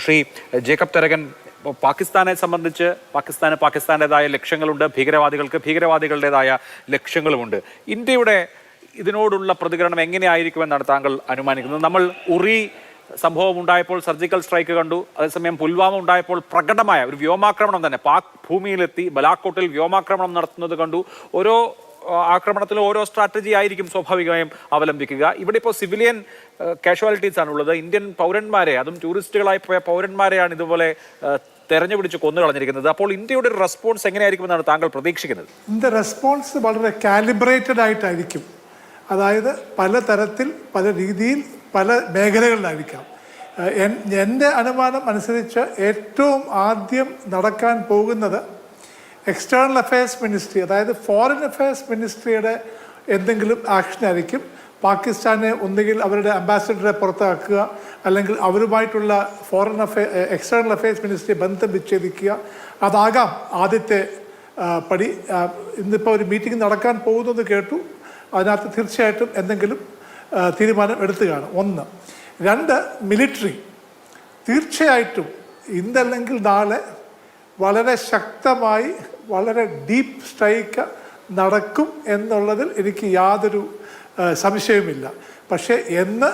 Shri Jacob Tharakan, പാകിസ്ഥാനെ സംബന്ധിച്ച് പാകിസ്ഥാൻ്റെതായ ലക്ഷ്യങ്ങളുണ്ട്, ഭീകരവാദികളുടേതായ ലക്ഷ്യങ്ങളുമുണ്ട്. ഇന്ത്യയുടെ ഇതിനോടുള്ള പ്രതികരണം എങ്ങനെയായിരിക്കുമെന്നാണ് താങ്കൾ അനുമാനിക്കുന്നത്? നമ്മൾ ഉറി സംഭവം ഉണ്ടായപ്പോൾ സർജിക്കൽ സ്ട്രൈക്ക് കണ്ടു, അതേസമയം പുൽവാമ ഉണ്ടായപ്പോൾ പ്രകടമായ ഒരു വ്യോമാക്രമണം തന്നെ പാക് ഭൂമിയിലെത്തി ബലാക്കോട്ടിൽ വ്യോമാക്രമണം നടത്തുന്നത് കണ്ടു. ഓരോ ആക്രമണത്തിലും ഓരോ സ്ട്രാറ്റജി ആയിരിക്കും സ്വാഭാവികമായും അവലംബിക്കുക. ഇവിടെ ഇപ്പോൾ സിവിലിയൻ കാഷ്വാലിറ്റീസ് ആണുള്ളത്. ഇന്ത്യൻ പൗരന്മാരെ, അതും ടൂറിസ്റ്റുകളായി പോയ പൗരന്മാരെയാണ് ഇതുപോലെ തെരഞ്ഞുപിടിച്ച് കൊന്നു കളഞ്ഞിരിക്കുന്നത്. അപ്പോൾ ഇന്ത്യയുടെ ഒരു റെസ്പോൺസ് എങ്ങനെയായിരിക്കുമെന്നാണ് താങ്കൾ പ്രതീക്ഷിക്കുന്നത്? ഇന്ത്യ റെസ്പോൺസ് വളരെ കാലിബ്രേറ്റഡ് ആയിട്ടായിരിക്കും. അതായത് പലതരത്തിൽ, പല രീതിയിൽ, പല മേഖലകളിലായിരിക്കാം. എൻ്റെ അനുമാനം അനുസരിച്ച് ഏറ്റവും ആദ്യം നടക്കാൻ പോകുന്നത് എക്സ്റ്റേണൽ അഫയേഴ്സ് മിനിസ്ട്രി, അതായത് ഫോറിൻ അഫയേഴ്സ് മിനിസ്ട്രിയുടെ എന്തെങ്കിലും ആക്ഷൻ ആയിരിക്കും. പാകിസ്ഥാനെ ഒന്നുകിൽ അവരുടെ അംബാസിഡറെ പുറത്താക്കുക, അല്ലെങ്കിൽ അവരുമായിട്ടുള്ള എക്സ്റ്റേണൽ അഫയേഴ്സ് മിനിസ്ട്രി ബന്ധം വിച്ഛേദിക്കുക. അതാകാം ആദ്യത്തെ പടി. ഇന്നിപ്പോൾ ഒരു മീറ്റിംഗ് നടക്കാൻ പോകുന്നത് കേട്ടു. അതിനകത്ത് തീർച്ചയായിട്ടും എന്തെങ്കിലും തീരുമാനം എടുത്തു കാണും. 1. 2, മിലിറ്ററി. തീർച്ചയായിട്ടും ഇന്നല്ലെങ്കിൽ നാളെ വളരെ ശക്തമായി, വളരെ ഡീപ്പ് സ്ട്രൈക്ക് നടക്കും എന്നുള്ളതിൽ എനിക്ക് യാതൊരു സംശയവുമില്ല. പക്ഷേ എന്ന്,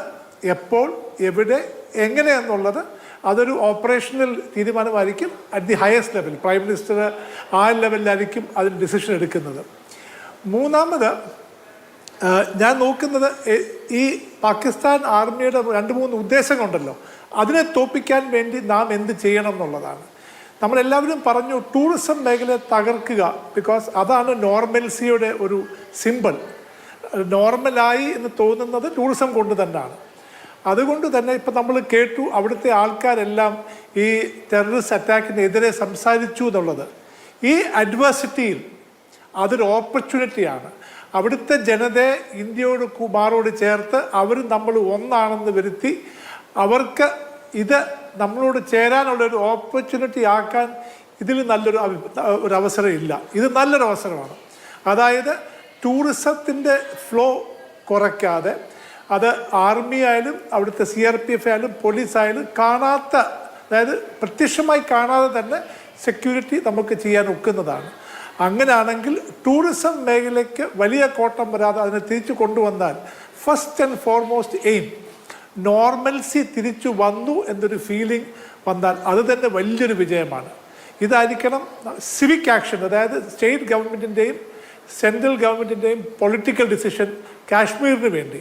എപ്പോൾ, എവിടെ, എങ്ങനെ എന്നുള്ളത് അതൊരു ഓപ്പറേഷണൽ തീരുമാനമായിരിക്കും. At the highest level prime minister ആ ലെവലിലായിരിക്കും അതിന് ഡിസിഷൻ എടുക്കുന്നത്. 3, ഞാൻ നോക്കുന്നത് ഈ പാകിസ്ഥാൻ ആർമിയുടെ 2-3 ഉദ്ദേശങ്ങളുണ്ടല്ലോ, അതിനെ തോൽപ്പിക്കാൻ വേണ്ടി നാം എന്ത് ചെയ്യണം എന്നുള്ളതാണ്. നമ്മളെല്ലാവരും പറഞ്ഞു ടൂറിസം മേഖലയെ തകർക്കുക, ബിക്കോസ് അതാണ് നോർമൽസിയുടെ ഒരു സിമ്പിൾ. നോർമലായി എന്ന് തോന്നുന്നത് ടൂറിസം കൊണ്ട് തന്നെയാണ്. അതുകൊണ്ട് തന്നെ ഇപ്പം നമ്മൾ കേട്ടു അവിടുത്തെ ആൾക്കാരെല്ലാം ഈ ടെററിസ്റ്റ് അറ്റാക്കിനെതിരെ സംസാരിച്ചു എന്നുള്ളത്. ഈ അഡ്വേഴ്സിറ്റിയിൽ അതൊരു ഓപ്പർച്യൂണിറ്റിയാണ്. അവിടുത്തെ ജനതയെ ഇന്ത്യയോട് മാറോട് ചേർത്ത് അവർ നമ്മൾ ഒന്നാണെന്ന് വരുത്തി അവർക്ക് ഇത് നമ്മളോട് ചേരാനുള്ളൊരു ഓപ്പർച്യൂണിറ്റി ആക്കാൻ ഇതിൽ നല്ലൊരു അവസരം ഇല്ല. ഇത് നല്ലൊരു അവസരമാണ്. അതായത് ടൂറിസത്തിൻ്റെ ഫ്ലോ കുറയ്ക്കാതെ, അത് ആർമി ആയാലും അവിടുത്തെ CRPF ആയാലും പോലീസായാലും കാണാത്ത, അതായത് പ്രത്യക്ഷമായി കാണാതെ തന്നെ സെക്യൂരിറ്റി നമുക്ക് ചെയ്യാൻ ഒക്കുന്നതാണ്. അങ്ങനെയാണെങ്കിൽ ടൂറിസം മേഖലയ്ക്ക് വലിയ കോട്ടം വരാതെ അതിനെ തിരിച്ചു കൊണ്ടുവന്നാൽ first and foremost aim normalcy തിരിച്ചു വന്നു എന്നൊരു ഫീലിംഗ് വന്നാൽ അത് തന്നെ വലിയൊരു വിജയമാണ്. ഇതായിരിക്കണം സിവിക് ആക്ഷൻ, അതായത് സ്റ്റേറ്റ് ഗവൺമെൻറ്റിൻ്റെയും സെൻട്രൽ ഗവൺമെൻറ്റിൻ്റെയും പൊളിറ്റിക്കൽ ഡിസിഷൻ കാശ്മീരിന് വേണ്ടി.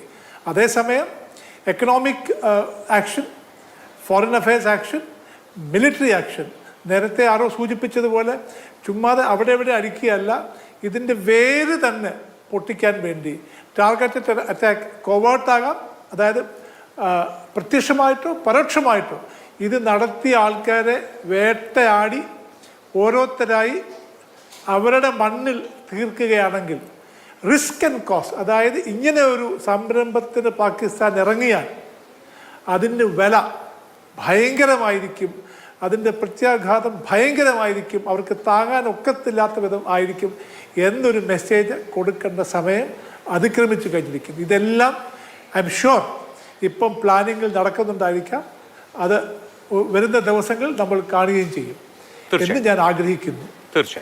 അതേസമയം economic action, foreign affairs action, military action, നേരത്തെ ആരോ സൂചിപ്പിച്ചതുപോലെ ചുമ്മാതെ അവിടെ എവിടെ അടിക്കുകയല്ല, ഇതിൻ്റെ വേര് തന്നെ പൊട്ടിക്കാൻ വേണ്ടി ടാർഗറ്റഡ് അറ്റാക്ക്, കോവേർട്ടാകാം, അതായത് പ്രത്യക്ഷമായിട്ടോ പരോക്ഷമായിട്ടോ ഇത് നടത്തിയ ആൾക്കാരെ വേട്ടയാടി ഓരോരുത്തരായി അവരുടെ മണ്ണിൽ തീർക്കുകയാണെങ്കിൽ റിസ്ക് ആൻഡ് കോസ്റ്റ്, അതായത് ഇങ്ങനെ ഒരു സംരംഭത്തിന് പാകിസ്ഥാൻ ഇറങ്ങിയാൽ അതിന് വില ഭയങ്കരമായിരിക്കും, അതിൻ്റെ പ്രത്യാഘാതം ഭയങ്കരമായിരിക്കും, അവർക്ക് താങ്ങാൻ ഒക്കത്തില്ലാത്ത വിധം ആയിരിക്കും എന്നൊരു മെസ്സേജ് കൊടുക്കേണ്ട സമയം അതിക്രമിച്ചു കഴിഞ്ഞിരിക്കുന്നു. ഇതെല്ലാം ഐ എം ഷുവർ ഇപ്പം പ്ലാനിങ്ങിൽ നടക്കുന്നുണ്ടായിരിക്കാം. അത് വരുന്ന ദിവസങ്ങളിൽ നമ്മൾ കാണുകയും ചെയ്യും എന്ന് ഞാൻ ആഗ്രഹിക്കുന്നു. തീർച്ചയായും.